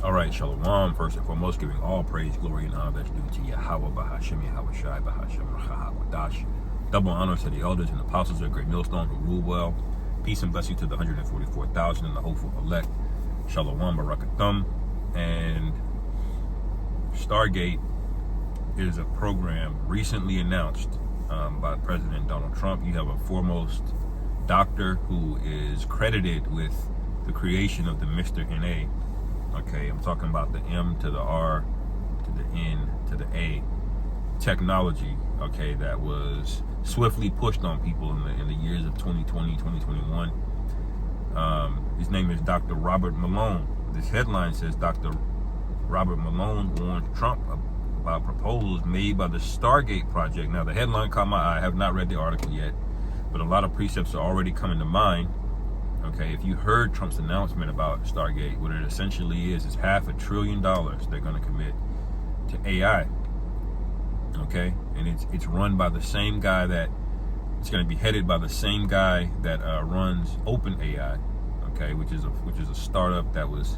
All right, Shalom. First and foremost, giving all praise, glory, and honor that's due to Yahweh, Bahashem, Yahweh Shai, Bahashem, Rahawadash. Double honor to the elders and apostles of Great Millstone who rule well. Peace and blessing to the 144,000 and the hopeful elect. Shalom, Barakathum. And Stargate is a program recently announced by President Donald Trump. You have a foremost doctor who is credited with the creation of the Mr. NA. Okay, I'm talking about the M to the R to the N to the A technology, okay, that was swiftly pushed on people in the years of 2020, 2021. His name is Dr. Robert Malone. This headline says Dr. Robert Malone warns Trump about proposals made by the Stargate project. Now, the headline caught my eye. I have not read the article yet, but a lot of precepts are already coming to mind. Okay, if you heard Trump's announcement about Stargate, what it essentially is $500 billion they're going to commit to AI. Okay, and it's run by the same guy it's going to be headed by the same guy that runs OpenAI. Okay, which is a startup that was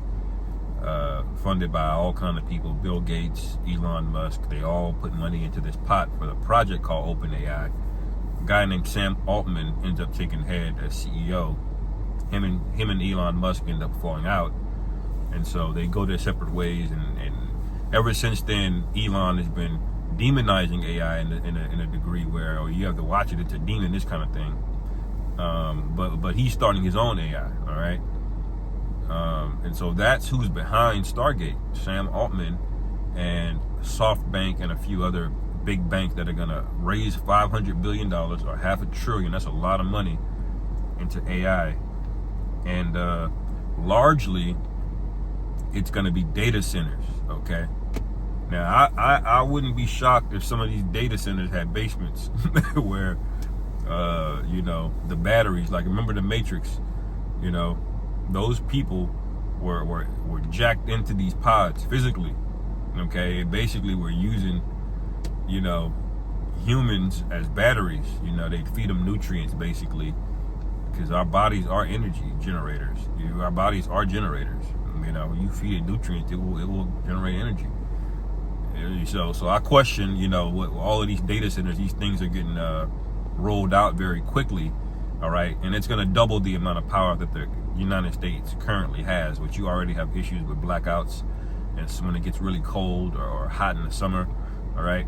funded by all kind of people, Bill Gates, Elon Musk. They all put money into this pot for the project called OpenAI. A guy named Sam Altman ends up taking head as CEO. Him and Elon Musk end up falling out, and so they go their separate ways. And ever since then, Elon has been demonizing AI in a degree where you have to watch it; it's a demon, this kind of thing. But he's starting his own AI, all right. And so that's who's behind Stargate: Sam Altman and SoftBank and a few other big banks that are gonna raise $500 billion or $500 billion. That's a lot of money into AI. And largely, it's going to be data centers, okay? Now, I wouldn't be shocked if some of these data centers had basements where, the batteries, like remember the Matrix, those people were jacked into these pods physically, okay? And basically, we're using, humans as batteries. They feed them nutrients, basically, because our bodies are energy generators. Our bodies are generators. When you feed it nutrients, it will generate energy. So I question, what all of these data centers, these things are getting rolled out very quickly, all right? And it's going to double the amount of power that the United States currently has, which you already have issues with blackouts, and so when it gets really cold or hot in the summer, all right?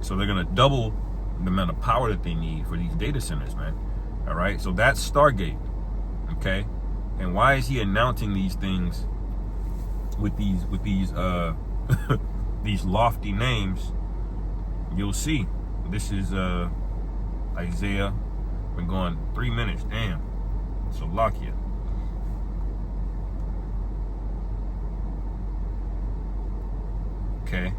So they're going to double the amount of power that they need for these data centers, man. All right, so that's Stargate, okay? And why is he announcing these things with these these lofty names? You'll see. This is Isaiah. Been going 3 minutes. Damn. So lock you. Okay.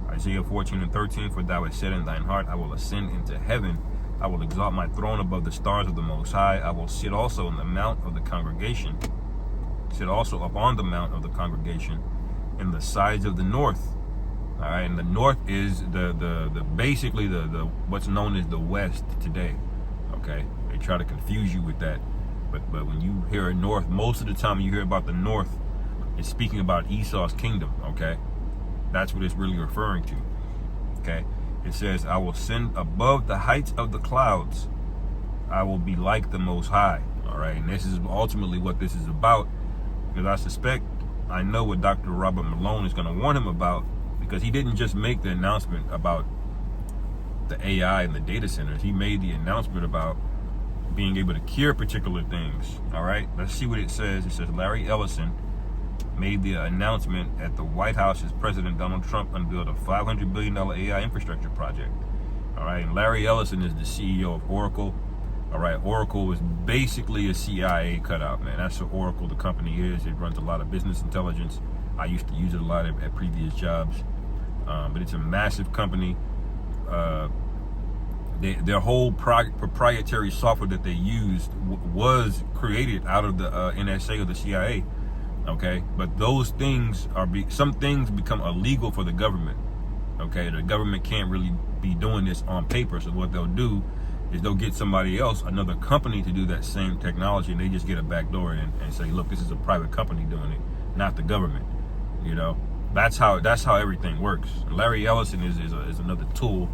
Isaiah 14:13, for thou hast said in thine heart, I will ascend into heaven. I will exalt my throne above the stars of the Most High. I will sit also in the mount of the congregation. Sit also upon the mount of the congregation in the sides of the north. All right, and the north is basically the what's known as the west today. Okay, they try to confuse you with that, but when you hear a north, most of the time you hear about the north, it's speaking about Esau's kingdom. Okay. That's what it's really referring to, okay? It says, I will send above the heights of the clouds. I will be like the Most High, all right? And this is ultimately what this is about, because I know what Dr. Robert Malone is going to warn him about, because he didn't just make the announcement about the AI and the data centers. He made the announcement about being able to cure particular things, all right? Let's see what it says. It says, Larry Ellison made the announcement at the White House as President Donald Trump unveiled a $500 billion AI infrastructure project. All right, and Larry Ellison is the CEO of Oracle. All right, Oracle was basically a CIA cutout, man. That's what Oracle, the company, is. It runs a lot of business intelligence. I used to use it a lot at previous jobs, but it's a massive company. Their whole proprietary software that they used was created out of the NSA or the CIA. Okay, but those things some things become illegal for the government. Okay, the government can't really be doing this on paper, so what they'll do is they'll get somebody else, another company, to do that same technology, and they just get a back door and say, look, this is a private company doing it, not the government. You know, that's how everything works. Larry Ellison is another tool.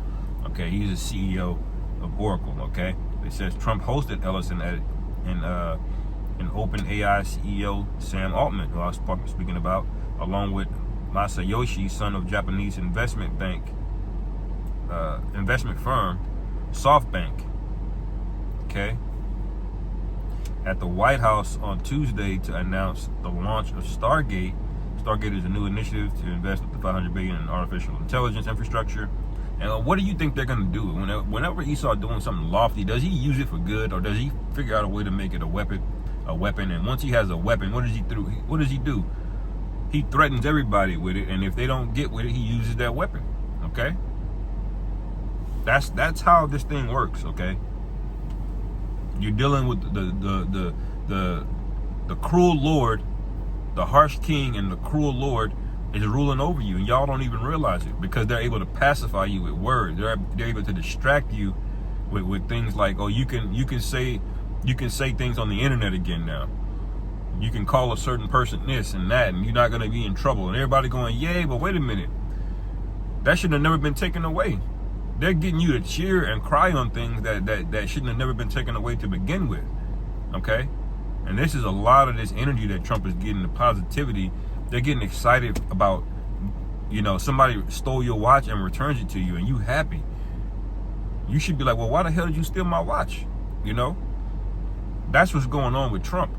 Okay, he's a CEO of Oracle. Okay, it says Trump hosted Ellison at an OpenAI CEO Sam Altman, who I was speaking about, along with Masayoshi, son of Japanese investment firm SoftBank. Okay, at the White House on Tuesday to announce the launch of Stargate. Stargate is a new initiative to invest up to $500 billion in artificial intelligence infrastructure. And what do you think they're going to do? Whenever Esau doing something lofty, does he use it for good, or does he figure out a way to make it a weapon? And once he has a weapon, what does he do? He threatens everybody with it, and if they don't get with it, he uses that weapon. Okay, that's how this thing works. Okay, you're dealing with the cruel Lord, the harsh king, and the cruel Lord is ruling over you, and y'all don't even realize it, because they're able to pacify you with words. They're able to distract you with things like, oh, you can say things on the internet again now. You can call a certain person this and that, and you're not going to be in trouble. And everybody going, yay, but wait a minute. That should have never been taken away. They're getting you to cheer and cry on things that shouldn't have never been taken away to begin with. Okay? And this is a lot of this energy that Trump is getting, the positivity. They're getting excited about, somebody stole your watch and returns it to you, and you happy. You should be like, well, why the hell did you steal my watch? That's what's going on with Trump.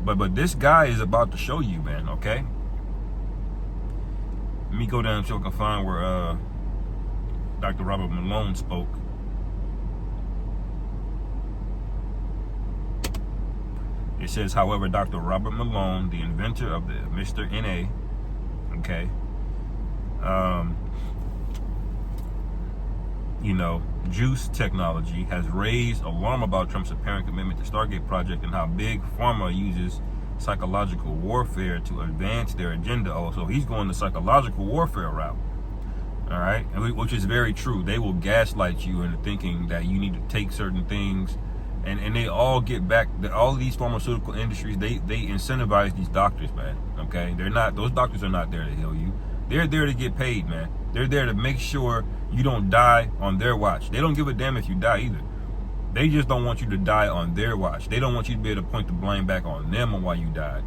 But this guy is about to show you, man, okay? Let me go down so I can find where Dr. Robert Malone spoke. It says, however, Dr. Robert Malone, the inventor of the Mr. NA, okay, juice technology, has raised alarm about Trump's apparent commitment to Stargate project and how big pharma uses psychological warfare to advance their agenda. Oh, so he's going the psychological warfare route. All right, which is very true. They will gaslight you into thinking that you need to take certain things, and they all get back. All of these pharmaceutical industries, they incentivize these doctors, man. Okay, those doctors are not there to heal you. They're there to get paid, man. They're there to make sure you don't die on their watch. They don't give a damn if you die either. They just don't want you to die on their watch. They don't want you to be able to point the blame back on them on why you died.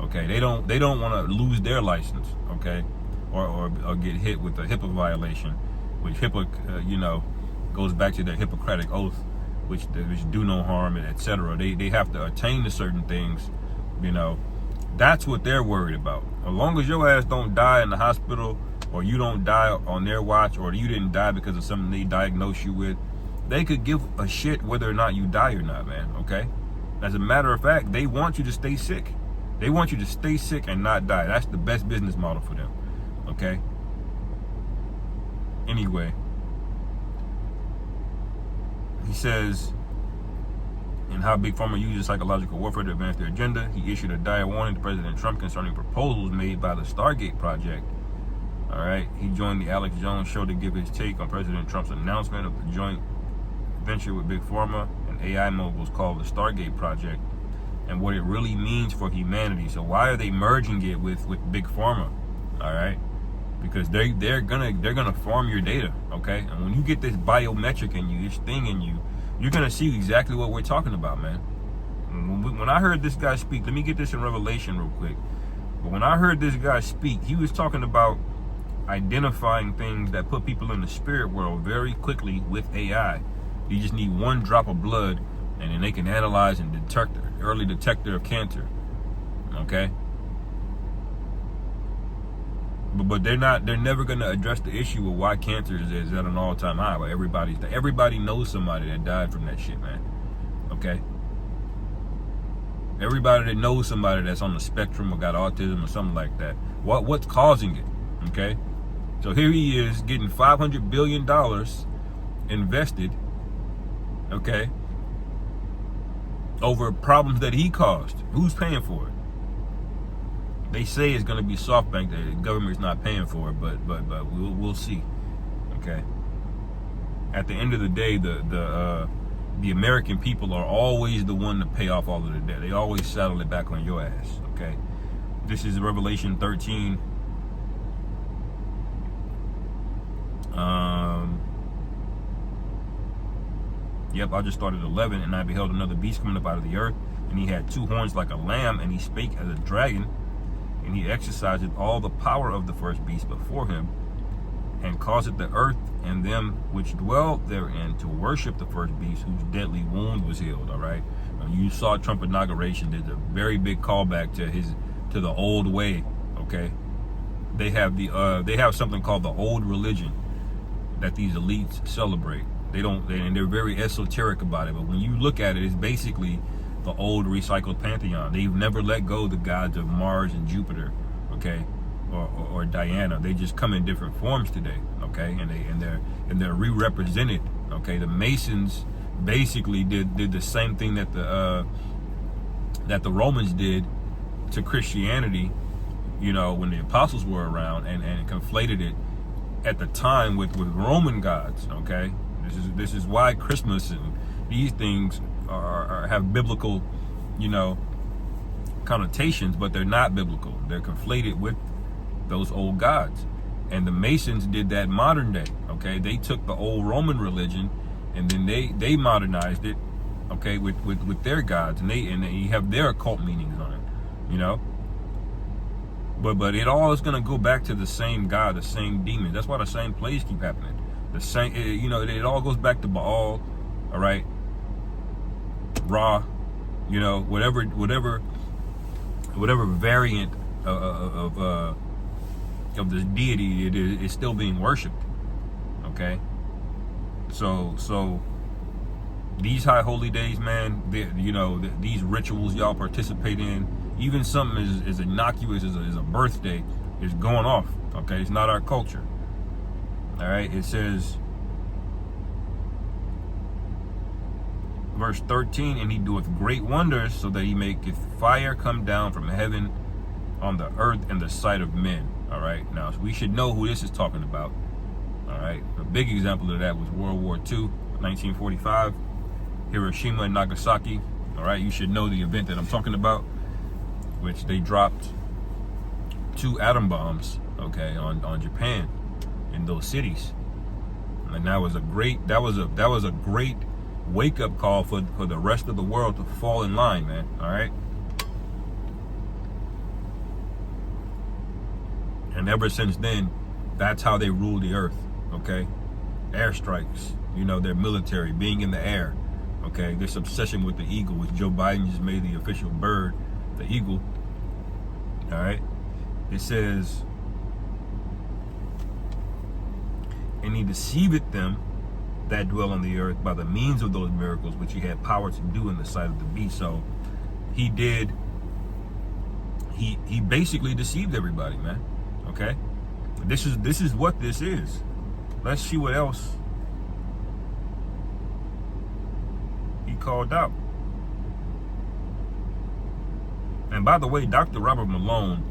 Okay, they don't want to lose their license. Okay, or get hit with a HIPAA violation, which HIPAA, goes back to their Hippocratic oath, which do no harm, and etc. They have to attain to certain things. That's what they're worried about. As long as your ass don't die in the hospital, or you don't die on their watch, or you didn't die because of something they diagnosed you with, they could give a shit whether or not you die or not, man, okay? As a matter of fact, they want you to stay sick. They want you to stay sick and not die. That's the best business model for them, okay? Anyway, he says, in how Big Pharma uses psychological warfare to advance their agenda, he issued a dire warning to President Trump concerning proposals made by the Stargate project. All right, he joined the Alex Jones show to give his take on President Trump's announcement of the joint venture with Big Pharma and AI moguls called the Stargate project, and what it really means for humanity. So why are they merging it with Big Pharma? All right, because they're gonna farm your data, okay? And when you get this biometric in you, this thing in you, you're gonna see exactly what we're talking about, man. When I heard this guy speak, let me get this in Revelation real quick. But when I heard this guy speak, he was talking about identifying things that put people in the spirit world very quickly with AI. You just need one drop of blood, and then they can analyze and detect early detector of cancer. Okay, but they're never going to address the issue of why cancer is at an all-time high. But everybody knows somebody that died from that shit, man. Okay, everybody that knows somebody that's on the spectrum or got autism or something like that. What's causing it? Okay, so here he is getting $500 billion invested, okay, over problems that he caused. Who's paying for it? They say it's going to be SoftBank. The government's not paying for it, but we'll see. Okay. at the end of the day, the American people are always the one to pay off all of the debt. They always saddle it back on your ass. Okay, this is Revelation 13. Yep, I just started 11. And I beheld another beast coming up out of the earth, and he had 2 horns like a lamb, and he spake as a dragon, and he exercised all the power of the first beast before him, and caused the earth and them which dwell therein to worship the first beast, whose deadly wound was healed. All right, you saw Trump inauguration did a very big callback to the old way. Okay, they have something called the old religion that these elites celebrate. And they're very esoteric about it, but when you look at it, it's basically the old recycled pantheon. They've never let go of the gods of Mars and Jupiter, okay, or Diana. They just come in different forms today, okay, and they're re-represented. Okay, the Masons basically did the same thing that the Romans did to Christianity, you know, when the apostles were around, and conflated it at the time with Roman gods. Okay, this is why Christmas and these things have biblical, you know, connotations, but they're not biblical. They're conflated with those old gods. And the Masons did that modern day. Okay, they took the old Roman religion and then they modernized it, okay, with their gods, and they have their occult meanings on it, you know. But it all is going to go back to the same God, the same demon. That's why the same plays keep happening. The same, you know, it all goes back to Baal, all right, Ra, you know, whatever variant of this deity it is still being worshipped. Okay, so these high holy days, man, you know, these rituals y'all participate in, even something as innocuous as a birthday, is going off. Okay, it's not our culture. All right, it says, verse 13, and he doeth great wonders, so that he maketh fire come down from heaven on the earth in the sight of men. All right, now we should know who this is talking about. All right, a big example of that was World War II, 1945, Hiroshima and Nagasaki. All right, you should know the event that I'm talking about, which they dropped 2 atom bombs, okay, on Japan in those cities. And that was a great wake up call for the rest of the world to fall in line, man. All right. And ever since then, that's how they rule the earth. Okay, airstrikes. You know, their military being in the air. Okay, this obsession with the eagle, which Joe Biden just made the official bird, the eagle. All right. It says, and he deceiveth them that dwell on the earth by the means of those miracles which he had power to do in the sight of the beast. So he basically deceived everybody, man. Okay, this is what this is. Let's see what else he called out. And by the way, Dr. Robert Malone,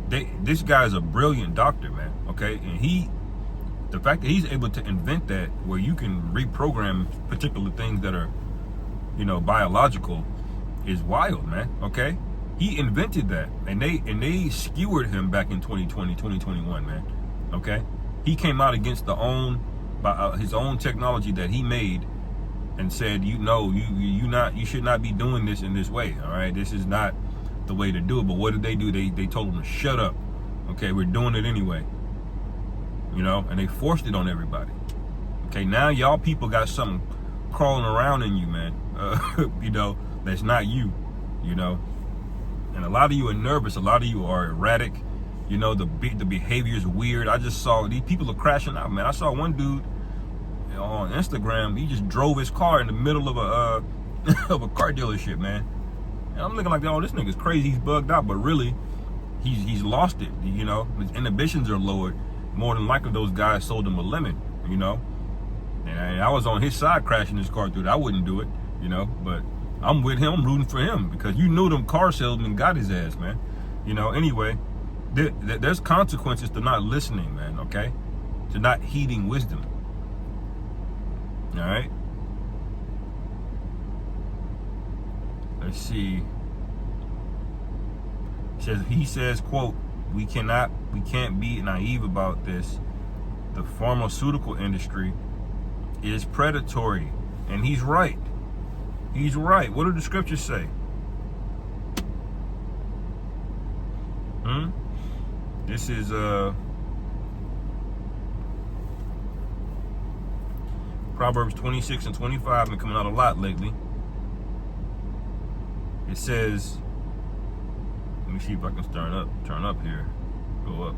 this guy is a brilliant doctor, man. Okay, and the fact that he's able to invent that, where you can reprogram particular things that are, you know, biological, is wild, man. Okay, he invented that, and they skewered him back in 2020, 2021, man. Okay, he came out against his own technology that he made, and said, you should not be doing this in this way. All right, this is not the way to do it. But what did they do? They told him to shut up. Okay, we're doing it anyway. You know, and they forced it on everybody. Okay, now y'all people got something crawling around in you, man. You know, that's not you. You know, and a lot of you are nervous. A lot of you are erratic. You know, the behavior is weird. I just saw these people are crashing out, man. I saw one dude on Instagram. He just drove his car in the middle of a of a car dealership, man. And I'm looking like, oh, this nigga's crazy. He's bugged out, but really, he's lost it. You know, his inhibitions are lowered. More than likely, those guys sold him a lemon, you know. And I was on his side crashing his car through it. I wouldn't do it, you know. But I'm with him, rooting for him, because you knew them car salesmen got his ass, man. You know, anyway, there's consequences to not listening, man, okay? To not heeding wisdom. All right. Let's see. He says, quote, we can't be naive about this. The pharmaceutical industry is predatory. And he's right. He's right. What do the scriptures say? This is Proverbs 26 and 25. Been coming out a lot lately. It says, let me see if I can turn up here. Go up.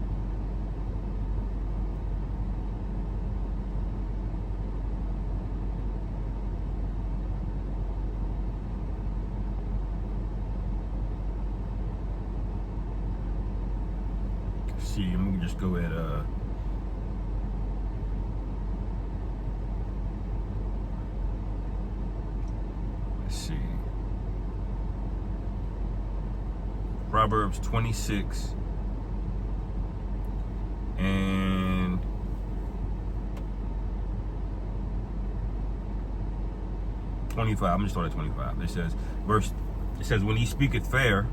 Let's see, I'm gonna just go at let's see. Proverbs 26 and 25. I'm gonna start at 25. It says, when he speaketh fair,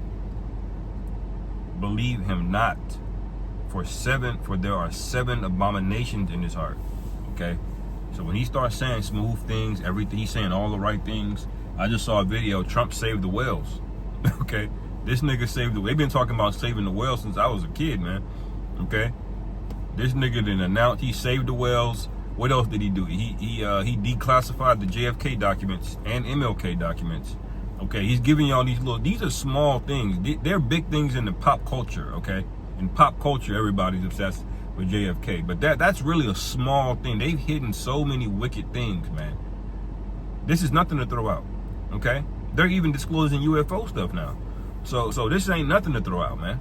believe him not. For there are 7 abominations in his heart. Okay? So when he starts saying smooth things, everything, he's saying all the right things. I just saw a video, Trump saved the whales. Okay? This nigga saved the whales. They've been talking about saving the whales since I was a kid, man. Okay? This nigga didn't announce he saved the whales. What else did he do? He declassified the JFK documents and MLK documents. Okay, he's giving y'all these are small things. They're big things in the pop culture, okay? In pop culture, everybody's obsessed with JFK. But that's really a small thing. They've hidden so many wicked things, man. This is nothing to throw out, okay? They're even disclosing UFO stuff now. So this ain't nothing to throw out, man.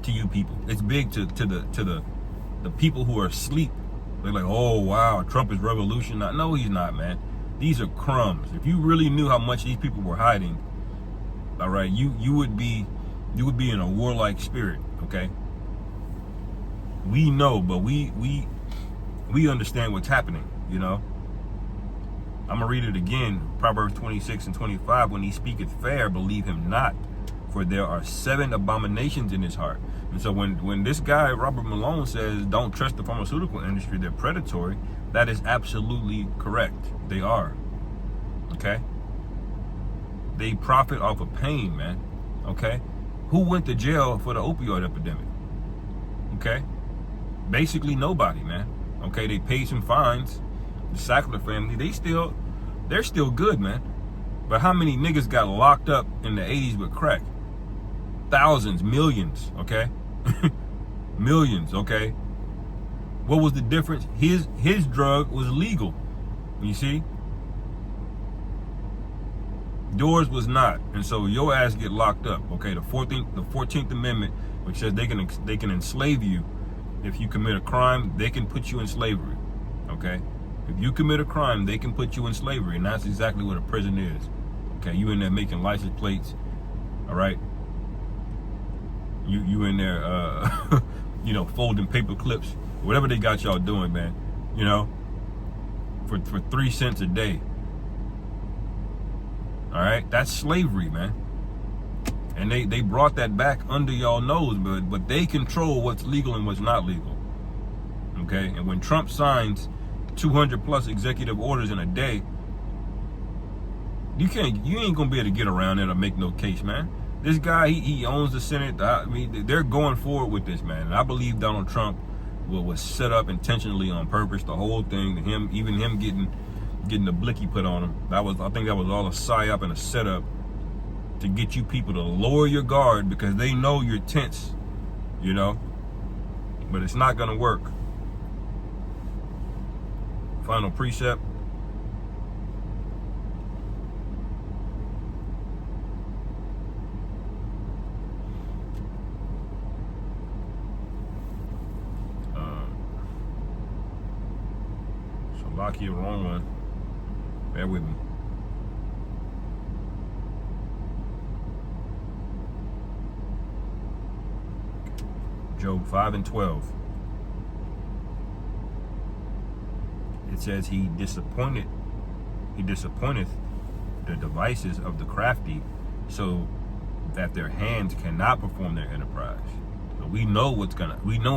To you people. It's big to the people who are asleep. They're like, oh, wow, Trump is revolution. No, he's not, man. These are crumbs. If you really knew how much these people were hiding, all right, you would be in a warlike spirit, okay? We know, but we understand what's happening, you know? I'm gonna read it again. Proverbs 26 and 25. When he speaketh fair, believe him not, for there are 7 abominations in his heart. And so when this guy, Robert Malone, says don't trust the pharmaceutical industry, they're predatory, that is absolutely correct. They are. Okay? They profit off of pain, man. Okay? Who went to jail for the opioid epidemic? Okay? Basically nobody, man. Okay, they paid some fines. The Sackler family, they're still good, man. But how many niggas got locked up in the 80s with crack? Thousands, millions, okay? Millions, okay? What was the difference? His drug was legal. You see? Yours was not. And so your ass get locked up, okay? The 14th Amendment, which says they can enslave you if you commit a crime, they can put you in slavery, okay? If you commit a crime, they can put you in slavery, and that's exactly what a prison is. Okay, you in there making license plates, all right? You in there, you know, folding paper clips, whatever they got y'all doing, man. You know, for 3 cents a day. All right, that's slavery, man. And they brought that back under y'all nose, but they control what's legal and what's not legal. Okay, and when Trump signs 200 plus executive orders in a day, you ain't gonna be able to get around it or make no case, man. This guy, he owns the Senate. I mean, they're going forward with this, man. And I believe Donald Trump was set up intentionally on purpose. The whole thing, even him getting the blicky put on him. I think that was all a psyop and a setup to get you people to lower your guard because they know you're tense, you know. But it's not gonna work. Final precept. Slovakia, wrong one. Bear with me. Job 5 and 12. It says he disappointeth the devices of the crafty, so that their hands cannot perform their enterprise. So we know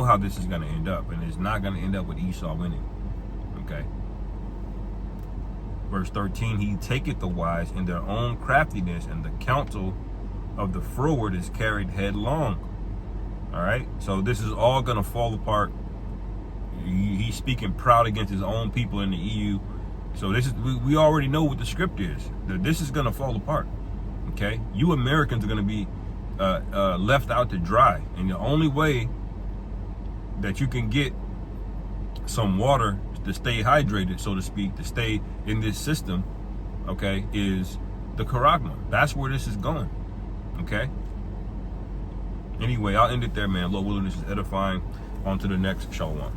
how this is gonna end up, and it's not gonna end up with Esau winning. Okay. Verse 13, he taketh the wise in their own craftiness, and the counsel of the froward is carried headlong. All right, so this is all gonna fall apart. He's speaking proud against his own people in the EU. So this is we already know what the script is. This is gonna fall apart. Okay, you Americans are gonna be left out to dry, and the only way that you can get some water to stay hydrated, so to speak, to stay in this system, okay, is the charagma. That's where this is going. Okay. Anyway, I'll end it there, man. Lord willing, this is edifying. On to the next. Shalom.